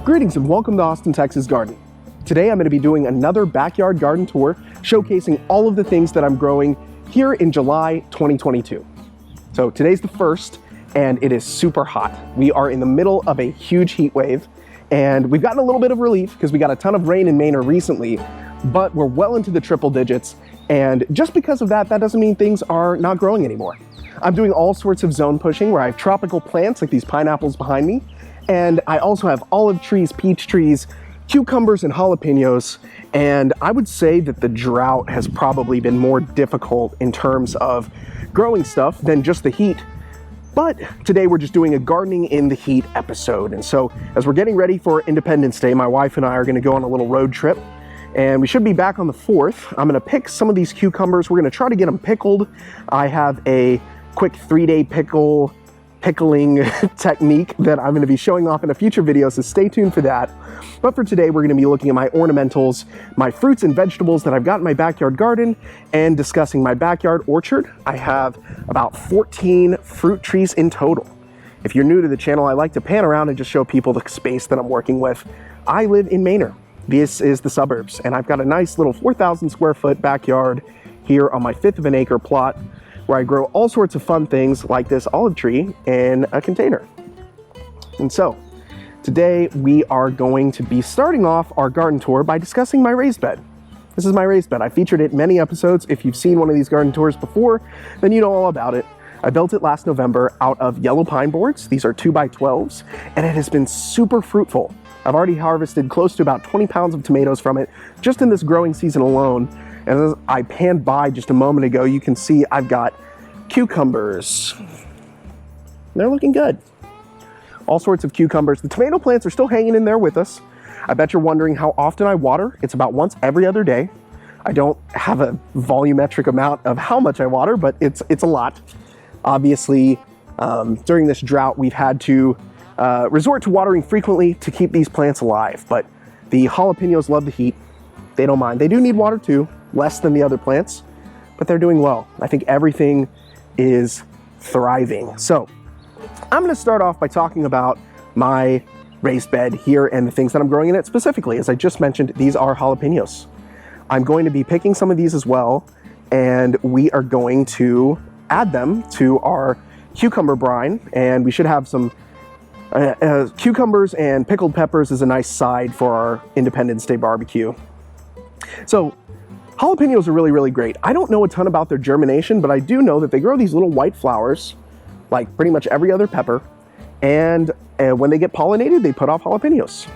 Greetings and welcome to Austin, Texas Garden. Today I'm going to be doing another backyard garden tour showcasing all of the things that I'm growing here in July 2022. So today's the 1st and it is super hot. We are in the middle of a huge heat wave and we've gotten a little bit of relief because we got a ton of rain in Maine recently, but we're well into the triple digits, and just because of that, that doesn't mean things are not growing anymore. I'm doing all sorts of zone pushing where I have tropical plants like these pineapples behind me, and I also have olive trees, peach trees, cucumbers, and jalapeños. And I would say that the drought has probably been more difficult in terms of growing stuff than just the heat. But today we're just doing a gardening in the heat episode. And so as we're getting ready for Independence Day, my wife and I are gonna go on a little road trip, and we should be back on the 4th. I'm gonna pick some of these cucumbers. We're gonna try to get them pickled. I have a quick 3-day pickling technique that I'm going to be showing off in a future video, so stay tuned for that. But for today, we're going to be looking at my ornamentals, my fruits and vegetables that I've got in my backyard garden, and discussing my backyard orchard. I have about 14 fruit trees in total. If you're new to the channel, I like to pan around and just show people the space that I'm working with. I live in Maine. This is the suburbs, and I've got a nice little 4,000 square foot backyard here on my 1/5 of an acre plot, where I grow all sorts of fun things like this olive tree in a container. And so today we are going to be starting off our garden tour by discussing my raised bed. This is my raised bed. I featured it in many episodes. If you've seen one of these garden tours before, then you know all about it. I built it last November out of yellow pine boards. These are 2x12s, and it has been super fruitful. I've already harvested close to about 20 pounds of tomatoes from it just in this growing season alone. And as I panned by just a moment ago, you can see I've got cucumbers. They're looking good. All sorts of cucumbers. The tomato plants are still hanging in there with us. I bet you're wondering how often I water. It's about once every other day. I don't have a volumetric amount of how much I water, but it's a lot. Obviously, during this drought, we've had to resort to watering frequently to keep these plants alive. But the jalapeños love the heat. They don't mind. They do need water too, less than the other plants, but they're doing well. I think everything is thriving. So I'm going to start off by talking about my raised bed here and the things that I'm growing in it specifically. As I just mentioned, these are jalapeños. I'm going to be picking some of these as well, and we are going to add them to our cucumber brine, and we should have some cucumbers and pickled peppers as a nice side for our Independence Day barbecue. So jalapeños are really, really great. I don't know a ton about their germination, but I do know that they grow these little white flowers, like pretty much every other pepper. And when they get pollinated, they put off jalapeños.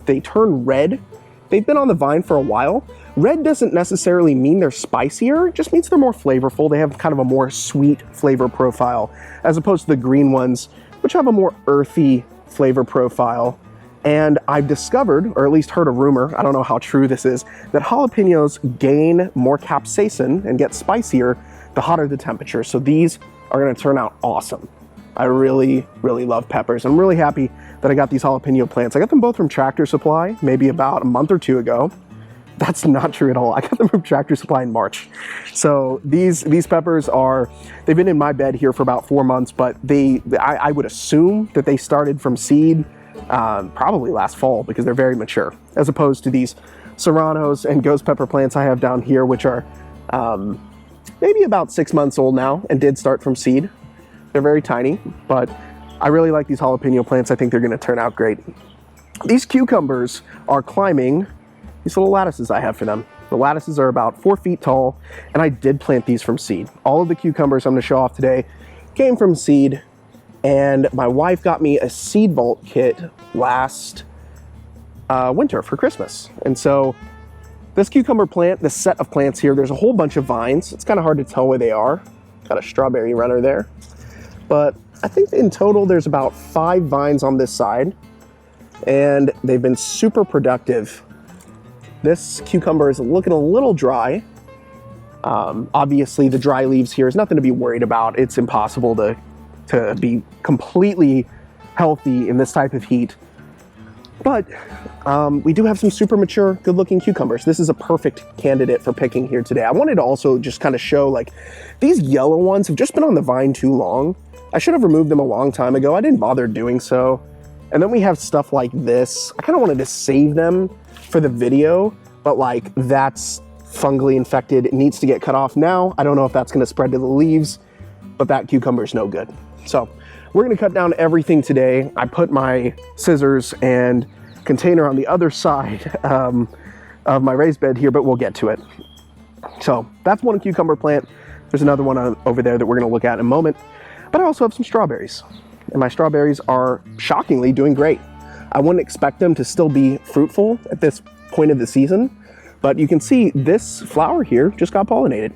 They turn red. They've been on the vine for a while. Red doesn't necessarily mean they're spicier. It just means they're more flavorful. They have kind of a more sweet flavor profile, as opposed to the green ones, which have a more earthy flavor profile. And I've discovered, or at least heard a rumor, I don't know how true this is, that jalapeños gain more capsaicin and get spicier the hotter the temperature. So these are gonna turn out awesome. I really, really love peppers. I'm really happy that I got these jalapeno plants. I got them both from Tractor Supply, maybe about a month or two ago. That's not true at all. I got them from Tractor Supply in March. So these peppers they've been in my bed here for about 4 months, but I would assume that they started from seed probably last fall because they're very mature, as opposed to these serranos and ghost pepper plants I have down here, which are maybe about 6 months old now and did start from seed. They're very tiny, but I really like these jalapeno plants. I think they're gonna turn out great. These cucumbers are climbing these little lattices I have for them. The lattices are about 4 feet tall, and I did plant these from seed. All of the cucumbers I'm gonna show off today came from seed, and my wife got me a seed vault kit last winter for Christmas. And so this cucumber plant, this set of plants here, there's a whole bunch of vines. It's kind of hard to tell where they are. Got a strawberry runner there. But I think in total there's about 5 vines on this side, and they've been super productive. This cucumber is looking a little dry. Obviously the dry leaves here is nothing to be worried about. It's impossible to be completely healthy in this type of heat. But we do have some super mature, good looking cucumbers. This is a perfect candidate for picking here today. I wanted to also just kind of show, like, these yellow ones have just been on the vine too long. I should have removed them a long time ago. I didn't bother doing so. And then we have stuff like this. I kind of wanted to save them for the video, but like that's fungally infected. It needs to get cut off now. I don't know if that's going to spread to the leaves, but that cucumber is no good. So we're going to cut down everything today. I put my scissors and container on the other side of my raised bed here, but we'll get to it. So that's one cucumber plant. There's another one over there that we're going to look at in a moment. But I also have some strawberries, and my strawberries are shockingly doing great. I wouldn't expect them to still be fruitful at this point of the season, but you can see this flower here just got pollinated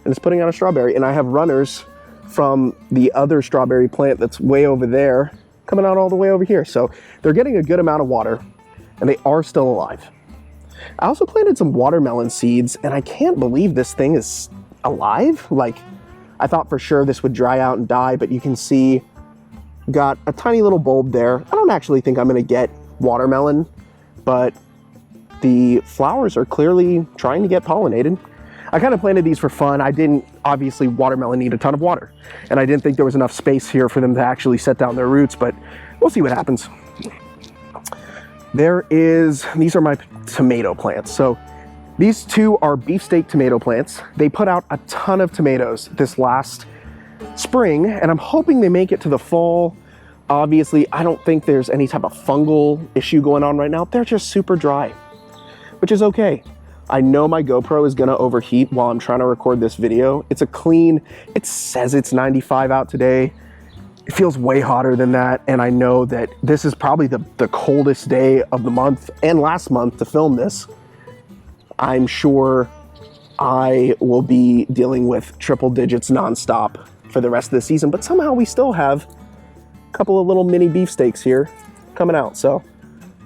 and it's putting out a strawberry, and I have runners from the other strawberry plant that's way over there coming out all the way over here. So they're getting a good amount of water and they are still alive. I also planted some watermelon seeds, and I can't believe this thing is alive. Like, I thought for sure this would dry out and die, but you can see got a tiny little bulb there. I don't actually think I'm gonna get watermelon, but the flowers are clearly trying to get pollinated. I kind of planted these for fun. I didn't, obviously watermelon need a ton of water, and I didn't think there was enough space here for them to actually set down their roots, but we'll see what happens. These are my tomato plants. So these two are beefsteak tomato plants. They put out a ton of tomatoes this last spring, and I'm hoping they make it to the fall. Obviously, I don't think there's any type of fungal issue going on right now. They're just super dry, which is okay. I know my GoPro is gonna overheat while I'm trying to record this video. It's a clean, it says it's 95 out today. It feels way hotter than that, and I know that this is probably the coldest day of the month and last month to film this. I'm sure I will be dealing with triple digits nonstop for the rest of the season, but somehow we still have a couple of little mini beefsteaks here coming out. So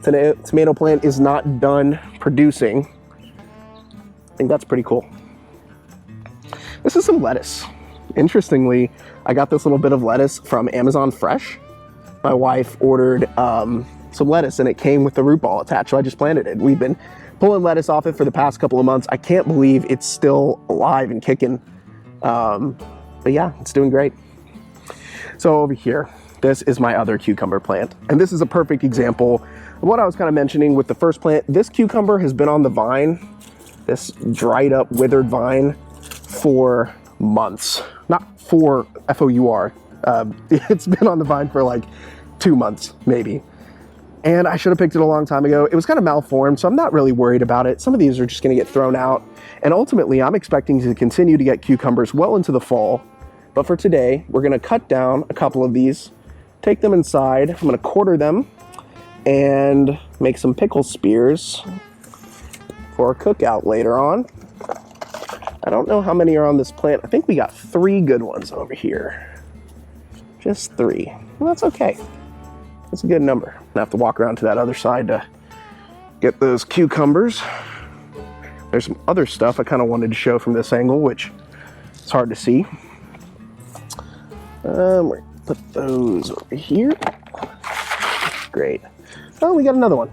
the tomato plant is not done producing. I think that's pretty cool. This is some lettuce. Interestingly, I got this little bit of lettuce from Amazon Fresh. My wife ordered some lettuce and it came with the root ball attached, so I just planted it. We've been pulling lettuce off it for the past couple of months. I can't believe it's still alive and kicking. But yeah, it's doing great. So over here, this is my other cucumber plant. And this is a perfect example of what I was kind of mentioning with the first plant. This cucumber has been on the vine, this dried up, withered vine, for months. Not for F-O-U-R. It's been on the vine for like 2 months, maybe. And I should have picked it a long time ago. It was kind of malformed, so I'm not really worried about it. Some of these are just gonna get thrown out. And ultimately, I'm expecting to continue to get cucumbers well into the fall. But for today, we're gonna cut down a couple of these, take them inside. I'm gonna quarter them and make some pickle spears for a cookout later on. I don't know how many are on this plant. I think we got 3 good ones over here. Just 3. Well, that's okay. That's a good number. I'm gonna have to walk around to that other side to get those cucumbers. There's some other stuff I kind of wanted to show from this angle, which it's hard to see. We're gonna put those over here. Great. Oh, we got another one.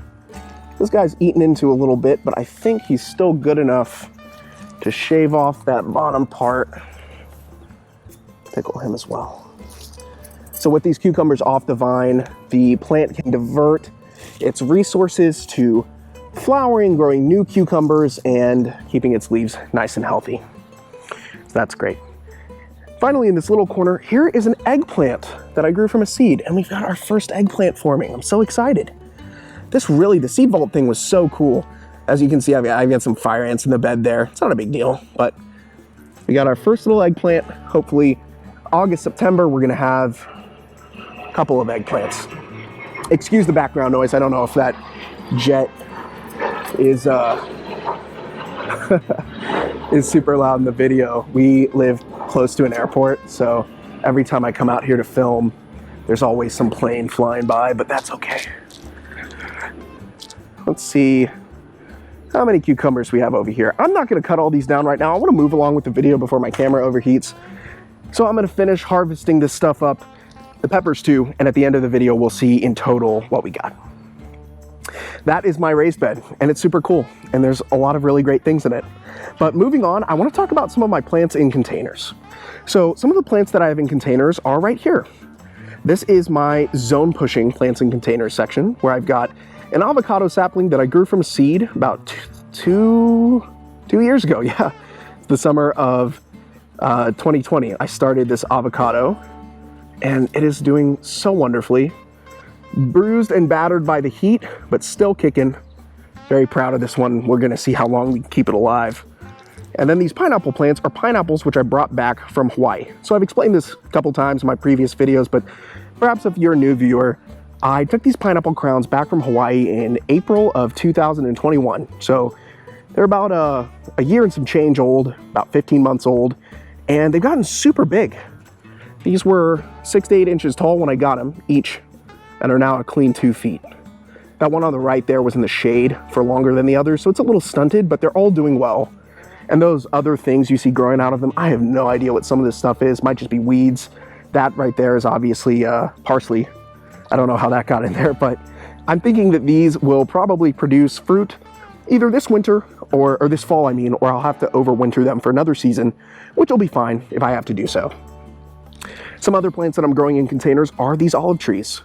This guy's eaten into a little bit, but I think he's still good enough to shave off that bottom part. Pickle him as well. So with these cucumbers off the vine, the plant can divert its resources to flowering, growing new cucumbers, and keeping its leaves nice and healthy. So that's great. Finally, in this little corner, here is an eggplant that I grew from a seed, and we've got our first eggplant forming. I'm so excited. The seed vault thing was so cool. As you can see, I've got some fire ants in the bed there. It's not a big deal, but we got our first little eggplant. Hopefully, August, September, we're gonna have a couple of eggplants. Excuse the background noise. I don't know if that jet is is super loud in the video. We live close to an airport, so every time I come out here to film, there's always some plane flying by, but that's okay. Let's see how many cucumbers we have over here. I'm not gonna cut all these down right now. I wanna move along with the video before my camera overheats. So I'm gonna finish harvesting this stuff up, the peppers too, and at the end of the video, we'll see in total what we got. That is my raised bed, and it's super cool, and there's a lot of really great things in it. But moving on, I wanna talk about some of my plants in containers. So some of the plants that I have in containers are right here. This is my zone pushing plants and containers section, where I've got an avocado sapling that I grew from a seed about two years ago. Yeah, the summer of 2020. I started this avocado and it is doing so wonderfully. Bruised and battered by the heat, but still kicking. Very proud of this one. We're gonna see how long we can keep it alive. And then these pineapple plants are pineapples which I brought back from Hawaii. So I've explained this a couple times in my previous videos, but perhaps if you're a new viewer, I took these pineapple crowns back from Hawaii in April of 2021. So they're about a year and some change old, about 15 months old, and they've gotten super big. These were 6 to 8 inches tall when I got them each, and are now a clean 2 feet. That one on the right there was in the shade for longer than the others, so it's a little stunted, but they're all doing well. And those other things you see growing out of them, I have no idea what some of this stuff is. Might just be weeds. That right there is obviously parsley. I don't know how that got in there, but I'm thinking that these will probably produce fruit either this winter or this fall, I mean, or I'll have to overwinter them for another season, which will be fine if I have to do so. Some other plants that I'm growing in containers are these olive trees.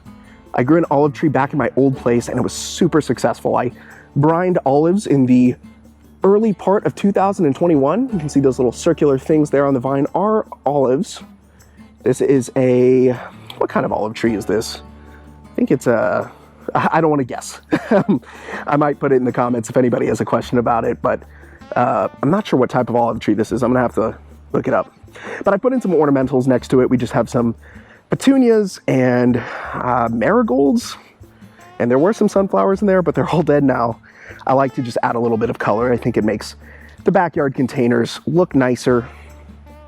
I grew an olive tree back in my old place and it was super successful. I brined olives in the early part of 2021. You can see those little circular things there on the vine are olives. This is what kind of olive tree is this? I think it's I don't want to guess. I might put it in the comments if anybody has a question about it, but I'm not sure what type of olive tree this is. I'm gonna have to look it up. But I put in some ornamentals next to it. We just have some petunias and marigolds, and there were some sunflowers in there, but they're all dead now. I like to just add a little bit of color. I think it makes the backyard containers look nicer,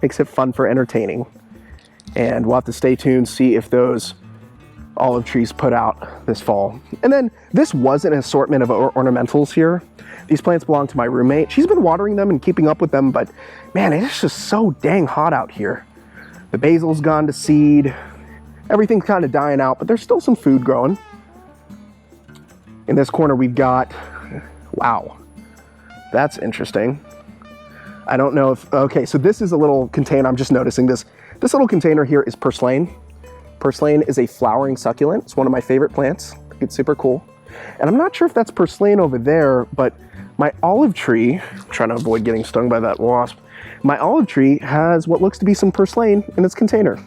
makes it fun for entertaining. And we'll have to stay tuned, see if those olive trees put out this fall. And then this was an assortment of ornamentals here. These plants belong to my roommate. She's been watering them and keeping up with them, but man, it's just so dang hot out here. The basil's gone to seed. Everything's kind of dying out, but there's still some food growing. In this corner we've got, wow, that's interesting. I don't know if, okay, so this is a little container. I'm just noticing this. This little container here is purslane. Purslane is a flowering succulent. It's one of my favorite plants. It's super cool. And I'm not sure if that's purslane over there, but my olive tree, I'm trying to avoid getting stung by that wasp. My olive tree has what looks to be some purslane in its container.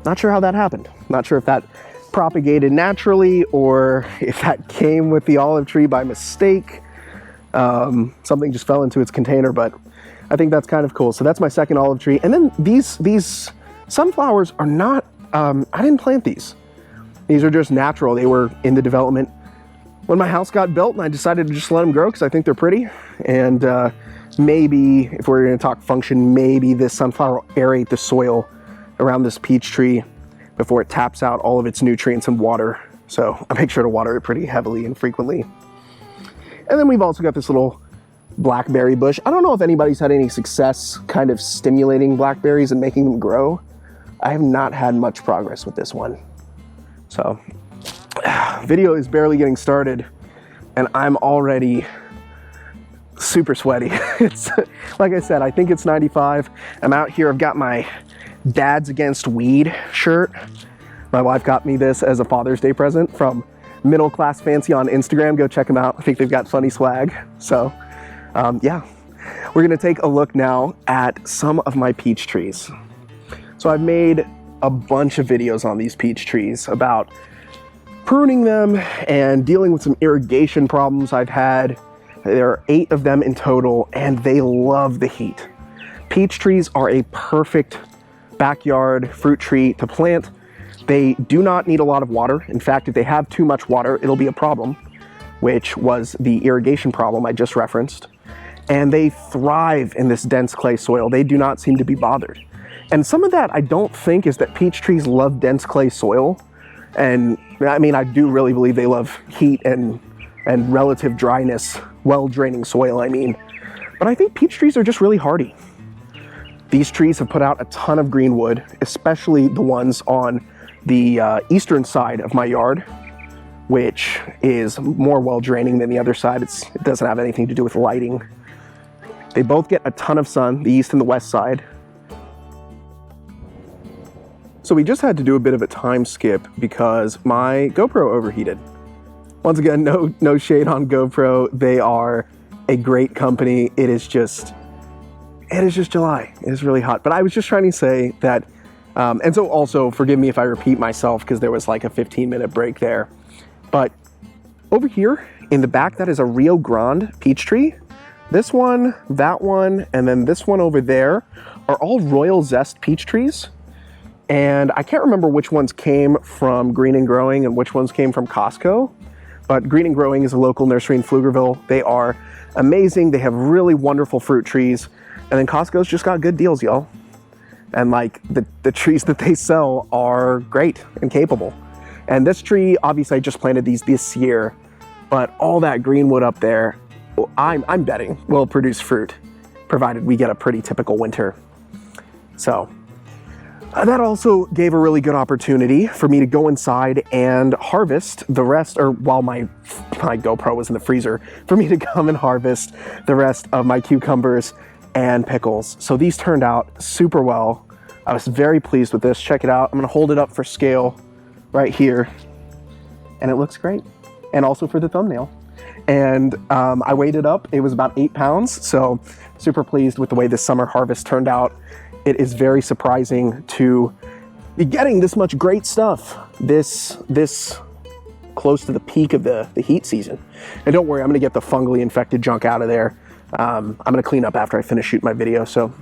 Not sure how that happened. Not sure if that propagated naturally or if that came with the olive tree by mistake. Something just fell into its container, but I think that's kind of cool. So that's my second olive tree. And then these sunflowers are not, I didn't plant these. These are just natural. They were in the development when my house got built, and I decided to just let them grow because I think they're pretty. And maybe, if we're gonna talk function, maybe this sunflower will aerate the soil around this peach tree before it taps out all of its nutrients and water. So I make sure to water it pretty heavily and frequently. And then we've also got this little blackberry bush. I don't know if anybody's had any success kind of stimulating blackberries and making them grow. I have not had much progress with this one. So, video is barely getting started and I'm already super sweaty. It's, like I said, I think it's 95. I'm out here, I've got my Dads Against Weed shirt. My wife got me this as a Father's Day present from Middle Class Fancy on Instagram. Go check them out. I think they've got funny swag. So, yeah. We're gonna take a look now at some of my peach trees. So I've made a bunch of videos on these peach trees about pruning them and dealing with some irrigation problems I've had. There are 8 of them in total and they love the heat. Peach trees are a perfect backyard fruit tree to plant. They do not need a lot of water. In fact, if they have too much water, it'll be a problem, which was the irrigation problem I just referenced. And they thrive in this dense clay soil. They do not seem to be bothered. And some of that I don't think is that peach trees love dense clay soil. And I mean, I do really believe they love heat and relative dryness, well-draining soil, I mean. But I think peach trees are just really hardy. These trees have put out a ton of green wood, especially the ones on the eastern side of my yard, which is more well-draining than the other side. It doesn't have anything to do with lighting. They both get a ton of sun, the east and the west side. So we just had to do a bit of a time skip because my GoPro overheated. Once again, no shade on GoPro. They are a great company. It is just July. It is really hot. But I was just trying to say that, and so also forgive me if I repeat myself because there was like a 15-minute break there. But over here in the back, that is a Rio Grande peach tree. This one, that one, and then this one over there are all Royal Zest peach trees. And I can't remember which ones came from Green and Growing and which ones came from Costco. But Green and Growing is a local nursery in Pflugerville. They are amazing. They have really wonderful fruit trees. And then Costco's just got good deals, y'all. And like the trees that they sell are great and capable. And this tree, obviously I just planted these this year, but all that greenwood up there, I'm betting will produce fruit, provided we get a pretty typical winter. So that also gave a really good opportunity for me to go inside and harvest the rest, or while my GoPro was in the freezer, for me to come and harvest the rest of my cucumbers and pickles. So these turned out super well. I was very pleased with this. Check it out. I'm gonna hold it up for scale right here. And it looks great. And also for the thumbnail. And I weighed it up. It was about 8 pounds. So super pleased with the way this summer harvest turned out. It is very surprising to be getting this much great stuff this close to the peak of the heat season. And don't worry, I'm gonna get the fungally infected junk out of there. I'm gonna clean up after I finish shooting my video. So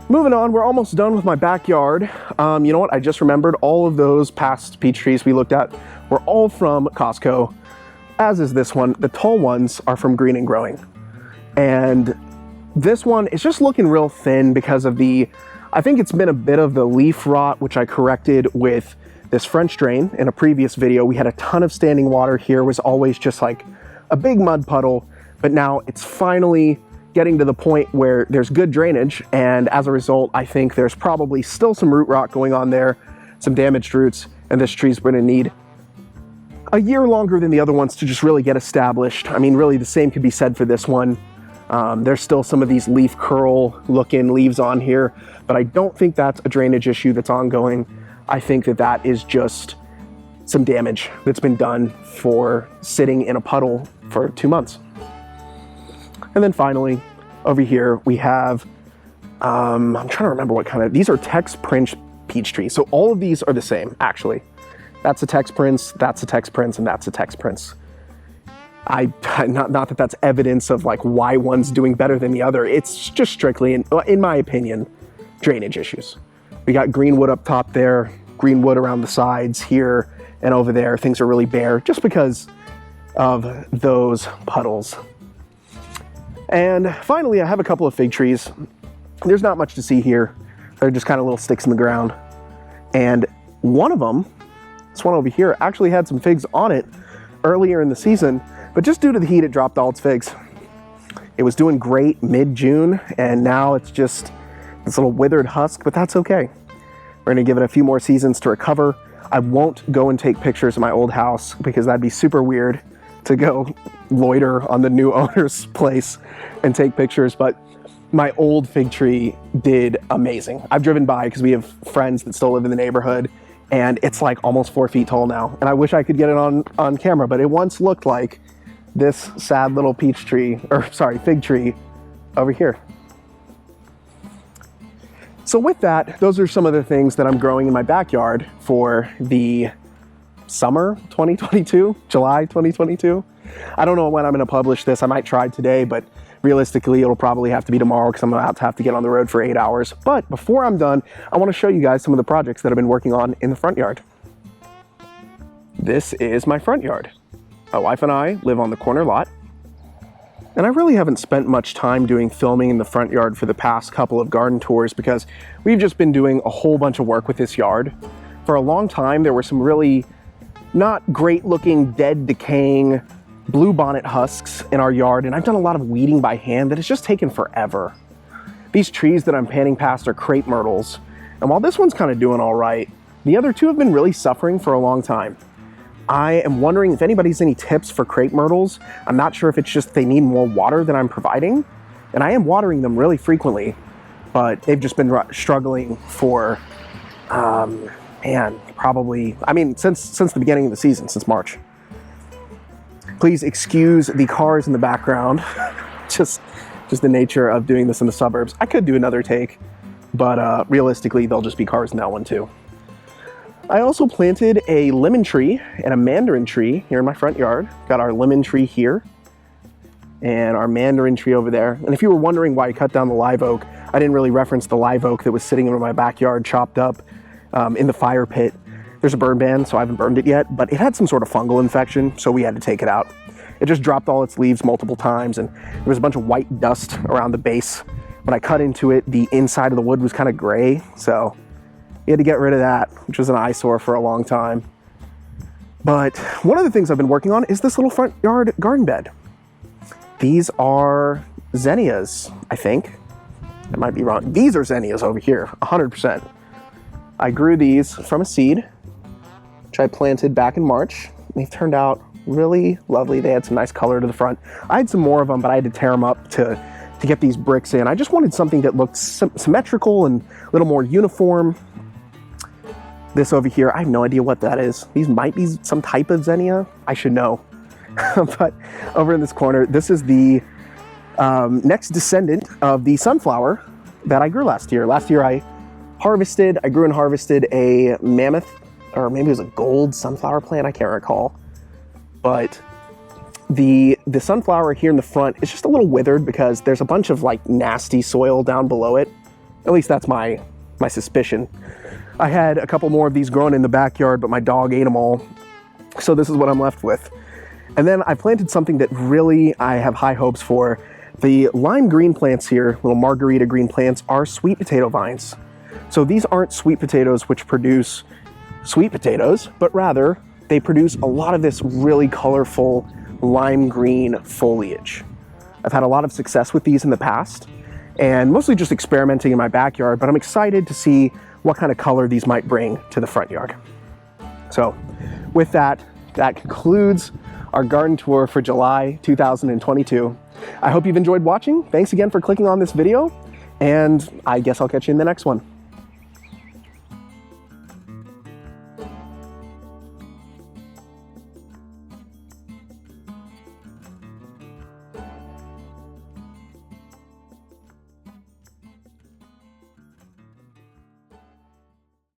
moving on, we're almost done with my backyard. You know what, I just remembered all of those past peach trees we looked at were all from Costco, as is this one. The tall ones are from Green and Growing. And this one is just looking real thin because of I think it's been a bit of the leaf rot, which I corrected with this French drain in a previous video. We had a ton of standing water here. It was always just like a big mud puddle, but now it's finally getting to the point where there's good drainage. And as a result, I think there's probably still some root rot going on there, some damaged roots, and this tree's gonna need a year longer than the other ones to just really get established. I mean, really the same could be said for this one. There's still some of these leaf curl looking leaves on here, but I don't think that's a drainage issue that's ongoing. I think that that is just some damage that's been done for sitting in a puddle for 2 months. And then finally, over here we have, I'm trying to remember what kind of, these are Tex Prince peach trees. So all of these are the same, actually. That's a Tex Prince, that's a Tex Prince, and that's a Tex Prince. Not that that's evidence of like why one's doing better than the other. It's just strictly, in my opinion, drainage issues. We got greenwood up top there, greenwood around the sides here and over there. Things are really bare just because of those puddles. And finally, I have a couple of fig trees. There's not much to see here. They're just kind of little sticks in the ground. And one of them, this one over here, actually had some figs on it earlier in the season, but just due to the heat, it dropped all its figs. It was doing great mid-June, and now it's just this little withered husk, but that's okay. We're gonna give it a few more seasons to recover. I won't go and take pictures of my old house because that'd be super weird to go loiter on the new owner's place and take pictures, but my old fig tree did amazing. I've driven by because we have friends that still live in the neighborhood, and it's like almost 4 feet tall now. And I wish I could get it on camera, but it once looked like this sad little peach tree, or sorry, fig tree over here. So with that, those are some of the things that I'm growing in my backyard for the summer 2022, July 2022. I don't know when I'm gonna publish this. I might try today, but realistically, it'll probably have to be tomorrow because I'm about to have to get on the road for 8 hours. But before I'm done, I wanna show you guys some of the projects that I've been working on in the front yard. This is my front yard. My wife and I live on the corner lot. And I really haven't spent much time doing filming in the front yard for the past couple of garden tours because we've just been doing a whole bunch of work with this yard. For a long time, there were some really not great looking, dead, decaying bluebonnet husks in our yard, and I've done a lot of weeding by hand that has just taken forever. These trees that I'm panning past are crepe myrtles, and while this one's kind of doing all right, the other two have been really suffering for a long time. I am wondering if anybody's any tips for crepe myrtles. I'm not sure if it's just they need more water than I'm providing, and I am watering them really frequently, but they've just been struggling for Man, probably, I mean, since the beginning of the season, since March. Please excuse the cars in the background. just the nature of doing this in the suburbs. I could do another take, but realistically, there'll just be cars in that one too. I also planted a lemon tree and a mandarin tree here in my front yard. Got our lemon tree here and our mandarin tree over there. And if you were wondering why I cut down the live oak, I didn't really reference the live oak that was sitting in my backyard, chopped up in the fire pit. There's a burn ban, so I haven't burned it yet, but it had some sort of fungal infection, so we had to take it out. It just dropped all its leaves multiple times, and there was a bunch of white dust around the base. When I cut into it, the inside of the wood was kind of gray, so we had to get rid of that, which was an eyesore for a long time. But one of the things I've been working on is this little front yard garden bed. These are zinnias, I think. I might be wrong. These are zinnias over here, 100%. I grew these from a seed, which I planted back in March. They've turned out really lovely. They had some nice color to the front. I had some more of them, but I had to tear them up to get these bricks in. I just wanted something that looked symmetrical and a little more uniform. This over here, I have no idea what that is. These might be some type of zinnia. I should know. But over in this corner, this is the next descendant of the sunflower that I grew last year. Last year I grew and harvested a mammoth, or maybe it was a gold sunflower plant, I can't recall. But the sunflower here in the front is just a little withered because there's a bunch of like nasty soil down below it. At least that's my suspicion. I had a couple more of these growing in the backyard, but my dog ate them all. So this is what I'm left with. And then I planted something that really I have high hopes for. The lime green plants here, little margarita green plants, are sweet potato vines. So these aren't sweet potatoes which produce sweet potatoes, but rather they produce a lot of this really colorful lime green foliage. I've had a lot of success with these in the past, and mostly just experimenting in my backyard, but I'm excited to see what kind of color these might bring to the front yard. So with that concludes our garden tour for July 2022. I hope you've enjoyed watching. Thanks again for clicking on this video, and I guess I'll catch you in the next one.